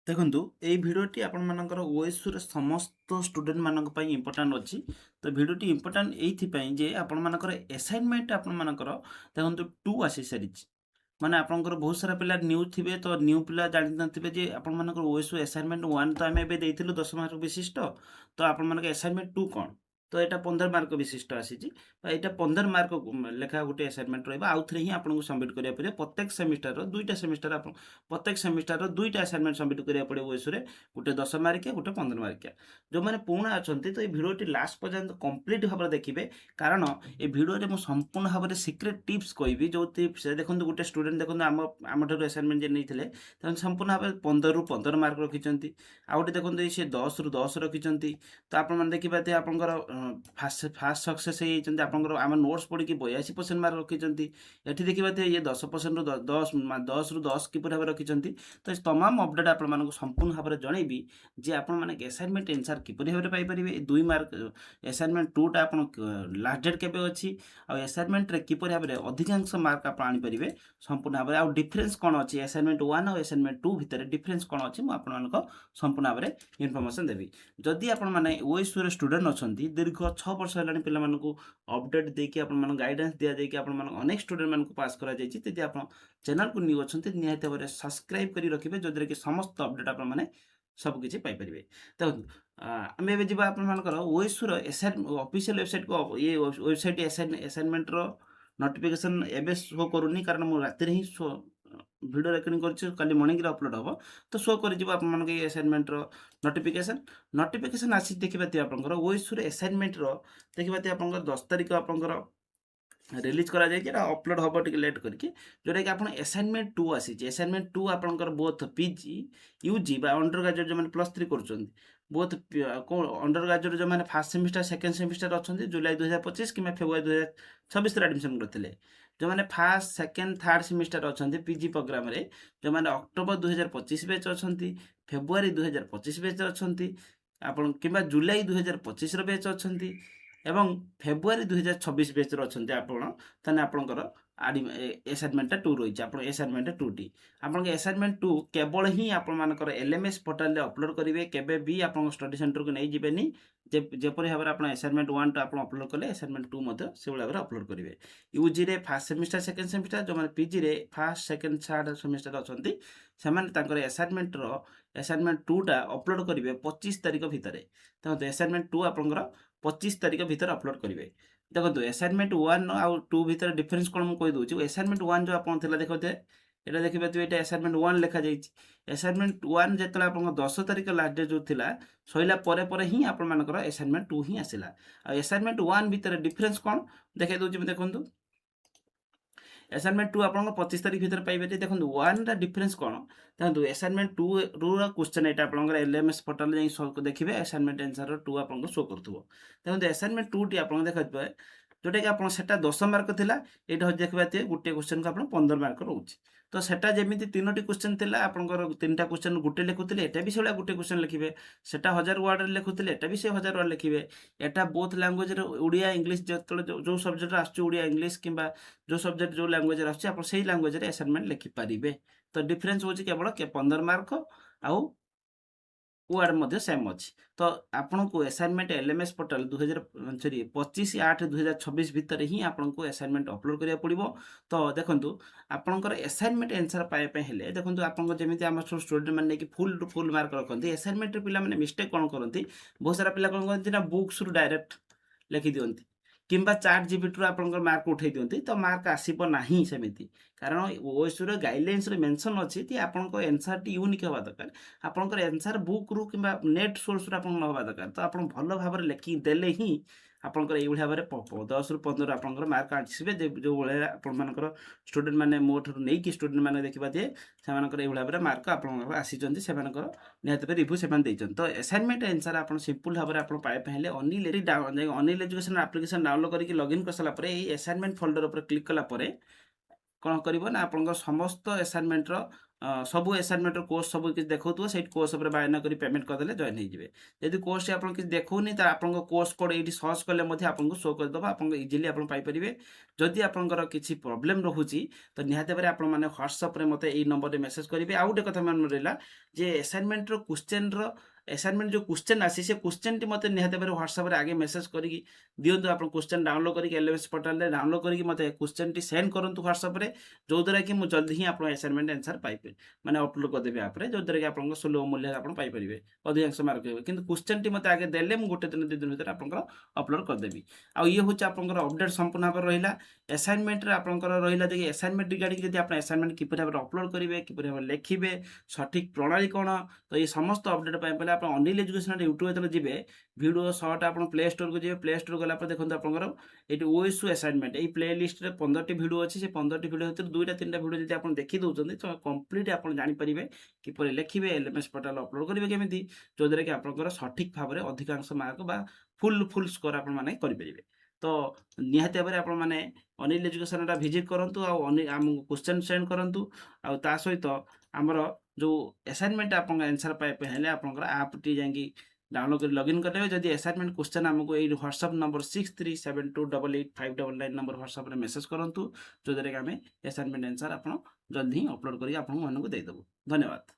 ଦେଖନ୍ତୁ ଏଇ ଭିଡ଼ିଓଟି ଆପଣମାନଙ୍କର ଓଏସ୍ୟୁରେ ସମସ୍ତ ଷ୍ଟୁଡେଣ୍ଟ ମାନଙ୍କ ପାଇଁ ଇମ୍ପୋର୍ଟାଣ୍ଟ ଅଛି। ତ ଭିଡ଼ିଓଟି ଇମ୍ପୋର୍ଟାଣ୍ଟ ଏଇଥିପାଇଁ ଯେ ଆପଣମାନଙ୍କର ଆସାଇନମେଣ୍ଟ ଆପଣମାନଙ୍କର ଦେଖନ୍ତୁ 2 ଆସିସାରିଛି। ମାନେ ଆପଣଙ୍କର ବହୁତ ସାରା ପିଲା ନ୍ୟୁ ଥିବେ, ତ ନ୍ୟୁ ପିଲା ଜାଣିନଥିବେ ଯେ ଆପଣମାନଙ୍କର ଓଏସ୍ୟୁ ଆସାଇନମେଣ୍ଟ 1 ତ ଆମେ ଏବେ ଦେଇଥିଲୁ 10 ମାର୍କ ବିଶିଷ୍ଟ। ତ ଆପଣମାନଙ୍କ ଆସାଇନମେଣ୍ଟ 2 କ'ଣ? ତ ଏଇଟା 15 ମାର୍କ ବିଶିଷ୍ଟ ଆସିଛି। ଏଇଟା 15 ମାର୍କ ଲେଖା ଗୋଟେ ଆସାଇନମେଣ୍ଟ ରହିବ। ଆଉଥରେ ହିଁ ଆପଣଙ୍କୁ ସବମିଟ୍ କରିବାକୁ ପଡ଼ିବ। ପ୍ରତ୍ୟେକ ସେମିଷ୍ଟାରର ଦୁଇଟା ସେମିଷ୍ଟାର ଆପଣ ପ୍ରତ୍ୟେକ ସେମିଷ୍ଟାରର ଦୁଇଟା ଆସାଇନମେଣ୍ଟ ସବମିଟ୍ କରିବାକୁ ପଡ଼ିବ ଓଏସ୍ୟୁରେ। ଗୋଟେ 10 ମାର୍କିଆ, ଗୋଟେ 15 ମାର୍କିଆ। ଯେଉଁମାନେ ପୁରୁଣା ଅଛନ୍ତି ତ ଏଇ ଭିଡ଼ିଓଟି ଲାଷ୍ଟ ପର୍ଯ୍ୟନ୍ତ କମ୍ପ୍ଲିଟ୍ ଭାବରେ ଦେଖିବେ, କାରଣ ଏ ଭିଡ଼ିଓରେ ମୁଁ ସମ୍ପୂର୍ଣ୍ଣ ଭାବରେ ସିକ୍ରେଟ୍ ଟିପ୍ସ କହିବି। ଯେଉଁ ଟିପ୍ସ ଦେଖନ୍ତୁ, ଗୋଟେ ଷ୍ଟୁଡେଣ୍ଟ ଦେଖନ୍ତୁ ଆମଠାରୁ ଆସାଇନମେଣ୍ଟ ଯେ ନେଇଥିଲେ ସେମାନେ ସମ୍ପୂର୍ଣ୍ଣ ଭାବରେ 15ରୁ 15 ମାର୍କ ରଖିଛନ୍ତି। ଆଉ ଗୋଟେ ଦେଖନ୍ତୁ ସେ 10ରୁ 10 ରଖିଛନ୍ତି। ତ ଆପଣମାନେ ଦେଖିପାରୁଥିବେ ଆପଣଙ୍କର ଫାଷ୍ଟ ସକ୍ସେସ୍ ହେଇଯାଇଛନ୍ତି। ଆପଣଙ୍କର ଆମ ନୋଟ୍ସ ପଢ଼ିକି 82% ମାର୍କ ରଖିଛନ୍ତି। ଏଠି ଦେଖିପାରୁଥିବେ ଇଏ 10%ରୁ 10ରୁ 10 କିପରି ଭାବରେ ରଖିଛନ୍ତି। ତ ତମାମ ଅପଡେଟ୍ ଆପଣମାନଙ୍କୁ ସମ୍ପୂର୍ଣ୍ଣ ଭାବରେ ଜଣେଇବି ଯେ ଆପଣମାନେ ଆସାଇନମେଣ୍ଟ ଆନ୍ସର କିପରି ଭାବରେ ପାଇପାରିବେ। 2 ମାର୍କ ଆସାଇନମେଣ୍ଟ 2ଟା ଆପଣ ଲାଷ୍ଟ ଡେଟ୍ କେବେ ଅଛି, ଆଉ ଆସାଇନମେଣ୍ଟରେ କିପରି ଭାବରେ ଅଧିକାଂଶ ମାର୍କ ଆପଣ ଆଣିପାରିବେ ସମ୍ପୂର୍ଣ୍ଣ ଭାବରେ, ଆଉ ଡିଫରେନ୍ସ କ'ଣ ଅଛି ଆସାଇନମେଣ୍ଟ 1 ଆଉ ଆସାଇନମେଣ୍ଟ 2 ଭିତରେ ଡିଫରେନ୍ସ କ'ଣ ଅଛି ମୁଁ ଆପଣମାନଙ୍କ ସମ୍ପୂର୍ଣ୍ଣ ଭାବରେ ଇନଫର୍ମେସନ୍ ଦେବି। ଯଦି ଆପଣମାନେ ଓଏସ୍ୟୁର ଷ୍ଟୁଡେଣ୍ଟ ଅଛନ୍ତି, ଦୀର୍ଘ 6 ବର୍ଷ ହେଲାଣି ପିଲାମାନଙ୍କୁ ଅପଡେଟ୍ ଦେଇକି ଆପଣମାନଙ୍କୁ ଗାଇଡାନ୍ସ ଦିଆଯାଇକି ଆପଣମାନଙ୍କୁ ଅନେକ ଷ୍ଟୁଡେଣ୍ଟମାନଙ୍କୁ ପାସ୍ କରାଯାଇଛି। ଯଦି ଆପଣ ଚ୍ୟାନେଲକୁ ନ୍ୟୁ ଅଛନ୍ତି ନିହାତି ଭାବରେ ସବସ୍କ୍ରାଇବ୍ କରି ରଖିବେ, ଯଦ୍ୱାରା କି ସମସ୍ତ ଅପଡେଟ୍ ଆପଣମାନେ ସବୁକିଛି ପାଇପାରିବେ। ଦେଖନ୍ତୁ ଆମେ ଏବେ ଯିବା ଆପଣମାନଙ୍କର ଓଏସ୍ୟୁର ଅଫିସିଆଲ ୱେବସାଇଟ୍କୁ। ଇଏ ୱେବସାଇଟ୍ ଆସାଇନମେଣ୍ଟର ନୋଟିଫିକେସନ୍ ଏବେ ଶୋ କରୁନି, କାରଣ ମୁଁ ରାତିରେ ହିଁ ଭିଡ଼ିଓ ରେକର୍ଡ଼ିଂ କରିଛି, କାଲି ମର୍ଣ୍ଣିଂରେ ଅପଲୋଡ଼ ହେବ। ତ ଶୋ କରିଯିବ ଆପଣମାନଙ୍କ ଏଇ ଆସାଇନମେଣ୍ଟର ନୋଟିଫିକେସନ୍ ଆସି ଦେଖିପାରୁଥିବେ ଆପଣଙ୍କର ଓଏସ୍ୟୁର ଆସାଇନମେଣ୍ଟର। ଦେଖିପାରୁଥିବେ ଆପଣଙ୍କର 10 ତାରିଖ ଆପଣଙ୍କର ରିଲିଜ୍ କରାଯାଇଛି। ଏଇଟା ଅପଲୋଡ଼ ହେବ ଟିକେ ଲେଟ୍ କରିକି, ଯେଉଁଟାକି ଆପଣ ଆସାଇନମେଣ୍ଟ 2 ଆସିଛି। ଆସାଇନମେଣ୍ଟ 2 ଆପଣଙ୍କର ବୋଥ୍ ପିଜି, ୟୁଜି ବା ଅଣ୍ଡର ଗ୍ରାଜୁଏଟ୍ ଯେଉଁମାନେ +3 କରୁଛନ୍ତି, ବୋଥ୍ ଅଣ୍ଡର ଗ୍ରାଜୁଏଟ୍ ଯେଉଁମାନେ ଫାର୍ଷ୍ଟ ସେମିଷ୍ଟାର ସେକେଣ୍ଡ ସେମିଷ୍ଟାର ଅଛନ୍ତି ଜୁଲାଇ 2025 କିମ୍ବା ଫେବୃଆରୀ 2026ରେ ଆଡ଼ମିସନ୍ କରିଥିଲେ। ଯେଉଁମାନେ ଫାର୍ଷ୍ଟ ସେକେଣ୍ଡ ଥାର୍ଡ଼ ସେମିଷ୍ଟାର ଅଛନ୍ତି ପିଜି ପ୍ରୋଗ୍ରାମରେ, ଯେଉଁମାନେ ଅକ୍ଟୋବର 2025 ବ୍ୟାଚ୍ ଅଛନ୍ତି, ଫେବୃଆରୀ 2025 ବ୍ୟାଚ୍ ଅଛନ୍ତି, ଆପଣ କିମ୍ବା ଜୁଲାଇ 2025ର ବ୍ୟାଚ୍ ଅଛନ୍ତି ଏବଂ ଫେବୃଆରୀ 2026 ବ୍ୟାଚ୍ର ଅଛନ୍ତି ଆପଣ, ତାହେଲେ ଆପଣଙ୍କର ଆସାଇନମେଣ୍ଟଟା 2 ରହିଛି। ଆପଣ ଆସାଇନମେଣ୍ଟ 2ଟି ଆପଣଙ୍କ ଆସାଇନମେଣ୍ଟ 2 କେବଳ ହିଁ ଆପଣମାନଙ୍କର ଏଲ୍ଏମ୍ଏସ୍ ପୋର୍ଟାଲରେ ଅପଲୋଡ଼ କରିବେ। କେବେ ବି ଆପଣଙ୍କ ଷ୍ଟଡି ସେଣ୍ଟରକୁ ନେଇଯିବେନି। ଯେପରି ଭାବରେ ଆପଣ ଆସାଇନମେଣ୍ଟ 1ଟା ଆପଣ ଅପଲୋଡ଼ କଲେ ଆସାଇନମେଣ୍ଟ 2 ମଧ୍ୟ ସେଭଳି ଭାବରେ ଅପଲୋଡ଼ କରିବେ। ୟୁଜିରେ ଫାର୍ଷ୍ଟ ସେମିଷ୍ଟାର ସେକେଣ୍ଡ ସେମିଷ୍ଟାର, ଯେଉଁମାନେ ପିଜିରେ ଫାର୍ଷ୍ଟ ସେକେଣ୍ଡ ଥାର୍ଡ଼ ସେମିଷ୍ଟାର ଅଛନ୍ତି, ସେମାନେ ତାଙ୍କର ଆସାଇନମେଣ୍ଟ 2ଟା ଅପଲୋଡ଼ କରିବେ 25 ତାରିଖ ଭିତରେ। ଦେଖନ୍ତୁ ଆସାଇନମେଣ୍ଟ 2 ଆପଣଙ୍କର 25 ତାରିଖ ଭିତରେ ଅପଲୋଡ଼ କରିବେ। ଦେଖନ୍ତୁ ଆସାଇନମେଣ୍ଟ 1 ଆଉ 2 ଭିତରେ ଡିଫରେନ୍ସ କ'ଣ ମୁଁ କହିଦେଉଛି। ଆସାଇନମେଣ୍ଟ 1 ଯେଉଁ ଆପଣ ଥିଲା ଦେଖୁଥିବେ, ଏଇଟା ଦେଖିପାରୁଥିବେ ଏଇଟା ଆସାଇନମେଣ୍ଟ 1 ଲେଖାଯାଇଛି। ଆସାଇନମେଣ୍ଟ 1 ଯେତେବେଳେ ଆପଣଙ୍କ 10 ତାରିଖ ଲାଷ୍ଟ ଡେଟ୍ ଯେଉଁ ଥିଲା, ସରିଲା ପରେ ପରେ ହିଁ ଆପଣମାନଙ୍କର ଆସାଇନମେଣ୍ଟ 2 ହିଁ ଆସିଲା। ଆଉ ଆସାଇନମେଣ୍ଟ 1 ଭିତରେ ଡିଫରେନ୍ସ କ'ଣ ଦେଖାଇ ଦେଉଛି ମୁଁ, ଦେଖନ୍ତୁ। ଆସାଇନମେଣ୍ଟ 2 ଆପଣଙ୍କ 25 ତାରିଖ ଭିତରେ ପାଇବେ। ଦେଖନ୍ତୁ 1ଟା ଡିଫରେନ୍ସ କ'ଣ, ଦେଖନ୍ତୁ ଆସାଇନମେଣ୍ଟ 2ର କ୍ୱେଶ୍ଚନ୍ ଏଇଟା ଆପଣଙ୍କର ଏଲ୍ଏମ୍ଏସ୍ ପୋର୍ଟାଲରେ ଯାଇ ଦେଖିବେ। ଆସାଇନମେଣ୍ଟ ଆନ୍ସର 2 ଆପଣଙ୍କୁ ଶୋ କରୁଥିବ। ଦେଖନ୍ତୁ ଆସାଇନମେଣ୍ଟ 2ଟି ଆପଣ ଦେଖିବେ, ଯେଉଁଟାକି ଆପଣ ସେଟା 10 ମାର୍କ ଥିଲା, ଏଇଟା ହଉଛି ଦେଖିପାରୁଥିବେ ଗୋଟିଏ କ୍ୱେଶ୍ଚନକୁ ଆପଣ 15 ମାର୍କ ରହୁଛି। ତ ସେଟା ଯେମିତି 3ଟି କ୍ୱେଶ୍ଚନ୍ ଥିଲା, ଆପଣଙ୍କର 3ଟା କ୍ୱେଶ୍ଚନ୍ ଗୋଟେ ଲେଖୁଥିଲେ, ଏଟା ବି ସେଇଭଳିଆ ଗୋଟେ କ୍ୱେଶ୍ଚନ୍ ଲେଖିବେ। ସେଟା 1000 ୱାର୍ଡ଼ରେ ଲେଖୁଥିଲେ, ଏଟା ବି ସେ 1000 ୱାର୍ଡ଼ ଲେଖିବେ। ଏଟା ବୋଥ୍ ଲାଙ୍ଗୁଏଜରେ ଓଡ଼ିଆ ଇଂଲିଶ ଯେତେବେଳେ ଯେଉଁ ସବଜେକ୍ଟରେ ଆସୁଛି ଓଡ଼ିଆ ଇଂଲିଶ କିମ୍ବା ଯେଉଁ ସବଜେକ୍ଟ ଯେଉଁ ଲାଙ୍ଗୁଏଜରେ ଆସୁଛି ଆପଣ ସେଇ ଲାଙ୍ଗୁଏଜରେ ଆସାଇନମେଣ୍ଟ ଲେଖିପାରିବେ। ତ ଡିଫରେନ୍ସ ହେଉଛି କେବଳ 15 ମାର୍କ, ଆଉ ୱାର୍ଡ଼ ମଧ୍ୟ ସେମ୍ ଅଛି। ତ ଆପଣଙ୍କୁ ଆସାଇନମେଣ୍ଟ ଏଲ୍ଏମ୍ଏସ୍ ପୋର୍ଟାଲ 25/8/2026 ଭିତରେ ହିଁ ଆପଣଙ୍କୁ ଆସାଇନମେଣ୍ଟ ଅପଲୋଡ଼ କରିବାକୁ ପଡ଼ିବ। ତ ଦେଖନ୍ତୁ ଆପଣଙ୍କର ଆସାଇନମେଣ୍ଟ ଆନ୍ସର ପାଇବା ପାଇଁ ହେଲେ, ଦେଖନ୍ତୁ ଆପଣଙ୍କ ଯେମିତି ଆମର ସବୁ ଷ୍ଟୁଡେଣ୍ଟମାନେ ନେଇକି ଫୁଲ୍ ମାର୍କ ରଖନ୍ତି, ଆସାଇନମେଣ୍ଟରେ ପିଲାମାନେ ମିଷ୍ଟେକ୍ କ'ଣ କରନ୍ତି, ବହୁତ ସାରା ପିଲା କ'ଣ କରନ୍ତି ନା ବୁକ୍ସରୁ ଡାଇରେକ୍ଟ ଲେଖିଦିଅନ୍ତି କିମ୍ବା ChatGPTରୁ ଆପଣଙ୍କର ମାର୍କ ଉଠାଇ ଦିଅନ୍ତି। ତ ମାର୍କ ଆସିବ ନାହିଁ ସେମିତି, କାରଣ ଓଏସ୍ୟୁର ଗାଇଡ଼ଲାଇନ୍ସରେ ମେନସନ୍ ଅଛି ଯେ ଆପଣଙ୍କ ଆନ୍ସରଟି ୟୁନିକ୍ ହେବା ଦରକାର। ଆପଣଙ୍କର ଆନ୍ସର ବୁକ୍ରୁ କିମ୍ବା ନେଟ୍ ସୋର୍ସରୁ ଆପଣଙ୍କ ହେବା ଦରକାର। ତ ଆପଣ ଭଲ ଭାବରେ ଲେଖିକି ଦେଲେ ହିଁ ଆପଣଙ୍କର ଏଇଭଳି ଭାବରେ 10ରୁ 15 ଆପଣଙ୍କର ମାର୍କ ଆସିବେ। ଯେଉଁ ଭଳିଆ ଆପଣମାନଙ୍କର ଷ୍ଟୁଡେଣ୍ଟମାନେ ମୋ ଠାରୁ ନେଇକି ଷ୍ଟୁଡେଣ୍ଟମାନେ ଦେଖିପାରୁଥିବେ, ସେମାନଙ୍କର ଏଇଭଳି ଭାବରେ ମାର୍କ ଆପଣଙ୍କର ଆସିଛନ୍ତି। ସେମାନଙ୍କର ନିହାତି ଭାବେ ରିଭ୍ୟୁ ସେମାନେ ଦେଇଛନ୍ତି। ତ ଆସାଇନମେଣ୍ଟ ଆନ୍ସର ଆପଣ ସିମ୍ପଲ୍ ଭାବରେ ଆପଣ ପାଇବା ପାଇଁ ହେଲେ ଅନିଲ୍ ଏଜୁକେସନ୍ ଆପ୍ଲିକେସନ୍ ଡାଉନଲୋଡ଼ କରିକି ଲଗ୍ଇନ୍ କରିସାରିଲା ପରେ ଏଇ ଆସାଇନମେଣ୍ଟ ଫୋଲ୍ଡର ଉପରେ କ୍ଲିକ୍ କଲା ପରେ କ'ଣ କରିବ ନା ଆପଣଙ୍କର ସମସ୍ତ ଆସାଇନମେଣ୍ଟର ସବୁ ଆସାଇନମେଣ୍ଟର କୋର୍ସ ସବୁ କିଛି ଦେଖାଉଥିବ ସେଇଠି କୋର୍ସ ଉପରେ ବାୟନା କରି ପେମେଣ୍ଟ କରିଦେଲେ ଜଏନ୍ ହେଇଯିବେ। ଯଦି କୋର୍ସଟି ଆପଣ କିଛି ଦେଖାଉନି ତ ଆପଣଙ୍କ କୋର୍ସ କୋଡ଼ ଏଇଠି ସର୍ଚ୍ଚ କଲେ ମଧ୍ୟ ଆପଣଙ୍କୁ ଶୋ କରିଦେବ, ଆପଣଙ୍କୁ ଇଜିଲି ଆପଣ ପାଇପାରିବେ। ଯଦି ଆପଣଙ୍କର କିଛି ପ୍ରୋବ୍ଲେମ୍ ରହୁଛି ତ ନିହାତି ଭାବରେ ଆପଣମାନେ ହ୍ୱାଟ୍ସଆପ୍ରେ ମୋତେ ଏଇ ନମ୍ବରରେ ମେସେଜ୍ କରିବେ। ଆଉ ଗୋଟେ କଥା ମନେ ରହିଲା ଯେ ଆସାଇନମେଣ୍ଟର ଆସାଇନମେଣ୍ଟ ଯେଉଁ କ୍ୱେଶ୍ଚନ୍ ଆସି ସେ କ୍ୱେଶ୍ଚନ୍ଟି ମୋତେ ନିହାତି ଭାବରେ ହ୍ୱାଟ୍ସଆପ୍ରେ ଆଗେ ମେସେଜ୍ କରିକି ଦିଅନ୍ତୁ। ଆପଣ କ୍ୱେଶ୍ଚନ୍ ଡାଉନଲୋଡ଼ କରିକି ଏଲ୍ଏମ୍ଏସ୍ ପୋର୍ଟାଲରେ ଡାଉନଲୋଡ଼ କରିକି ମୋତେ କ୍ୱେଶ୍ଚନ୍ଟି ସେଣ୍ଡ କରନ୍ତୁ ହ୍ୱାଟ୍ସଆପ୍ରେ, ଯେଉଁଦ୍ୱାରା କି ମୁଁ ଜଲ୍ଦି ହିଁ ଆପଣ ଆସାଇନମେଣ୍ଟ ଆନ୍ସର୍ ପାଇପାରିବି, ମାନେ ଅପଲୋଡ଼ କରିଦେବି ଆପ୍ରେ, ଯେଉଁଦ୍ୱାରା କି ଆପଣଙ୍କ ସୁଲଭ ମୂଲ୍ୟରେ ଆପଣ ପାଇପାରିବେ, ଅଧିକାଂଶ ମାର୍କ ରହିବ। କିନ୍ତୁ କ୍ୱେଶ୍ଚନ୍ଟି ମୋତେ ଆଗେ ଦେଲେ ମୁଁ ଗୋଟେ ଦିନ 2 ଦିନ ଭିତରେ ଆପଣଙ୍କର ଅପଲୋଡ଼ କରିଦେବି। ଆଉ ଇଏ ହେଉଛି ଆପଣଙ୍କର ଅପଡେଟ୍ ସମ୍ପୂର୍ଣ୍ଣ ଭାବରେ ରହିଲା। ଆସାଇନମେଣ୍ଟରେ ଆପଣଙ୍କର ରହିଲା ଯେ ଆସାଇନମେଣ୍ଟ ରିଗାର୍ଡିଂ ଯଦି ଆପଣ ଆସାଇନମେଣ୍ଟ କିପରି ଭାବରେ ଅପଲୋଡ଼ କରିବେ, କିପରି ଭାବରେ ଲେଖିବେ, ସଠିକ୍ ପ୍ରଣାଳୀ କ'ଣ, ତ এই ସମସ୍ତ ଅପଡେଟ୍ ପାଇଁ ପହଲେ ଆପଣ ଅନିଲ ଏଜୁକେସନ୍ ୟୁଟ୍ୟୁବ୍ ଯେତେବେଳେ ଯିବେ ଭିଡ଼ିଓ ସର୍ଟ ଆପଣ ପ୍ଲେ ଷ୍ଟୋରକୁ ଯିବେ। ପ୍ଲେ ଷ୍ଟୋର ଗଲା ପରେ ଦେଖନ୍ତୁ ଆପଣଙ୍କର ଏଇଠି ଓଏସୁ ଆସାଇନମେଣ୍ଟ ଏଇ ପ୍ଲେ ଲିଷ୍ଟରେ 15ଟି ଭିଡ଼ିଓ ଅଛି। ସେ 15ଟି ଭିଡ଼ିଓ ଭିତରୁ 2ଟା 3ଟା ଭିଡ଼ିଓ ଯଦି ଆପଣ ଦେଖି ଦେଉଛନ୍ତି ତ କମ୍ପ୍ଲିଟ୍ ଆପଣ ଜାଣିପାରିବେ କିପରି ଲେଖିବେ, ଏଲ୍ଏମ୍ଏସ୍ ପୋର୍ଟାଲ ଅପଲୋଡ଼ କରିବେ କେମିତି, ଯେଉଁଦ୍ୱାରା କି ଆପଣଙ୍କର ସଠିକ୍ ଭାବରେ ଅଧିକାଂଶ ମାର୍କ ବା ଫୁଲ୍ ସ୍କୋର ଆପଣମାନେ କରିପାରିବେ। ତ ନିହାତି ଭାବରେ ଆପଣମାନେ ଅନିଲ ଏଜୁକେସନ୍ଟା ଭିଜିଟ୍ କରନ୍ତୁ, ଆଉ ଆମକୁ କ୍ୱେଶ୍ଚନ୍ ସେଣ୍ଡ କରନ୍ତୁ। ଆଉ ତା ସହିତ ଆମର ଯେଉଁ ଆସାଇନମେଣ୍ଟ ଆପଣଙ୍କ ଆନ୍ସର୍ ପାଇବା ହେଲେ ଆପଣଙ୍କର ଆପ୍ଟି ଯାଇକି ଡାଉନଲୋଡ଼ କରି ଲଗ୍ଇନ୍ କରିଦେବେ। ଯଦି ଆସାଇନମେଣ୍ଟ କ୍ୱେଶ୍ଚନ୍ ଆମକୁ ଏଇ ହ୍ୱାଟ୍ସଆପ୍ ନମ୍ବର 6372888599 ନମ୍ବର ହ୍ୱାଟ୍ସଆପ୍ରେ ମେସେଜ୍ କରନ୍ତୁ, ଯେଉଁଦ୍ୱାରା କି ଆମେ ଆସାଇନମେଣ୍ଟ ଆନ୍ସର୍ ଆପଣ ଜଲ୍ଦି ହିଁ ଅପଲୋଡ଼ କରିକି ଆପଣମାନଙ୍କୁ ଦେଇଦେବୁ। ଧନ୍ୟବାଦ।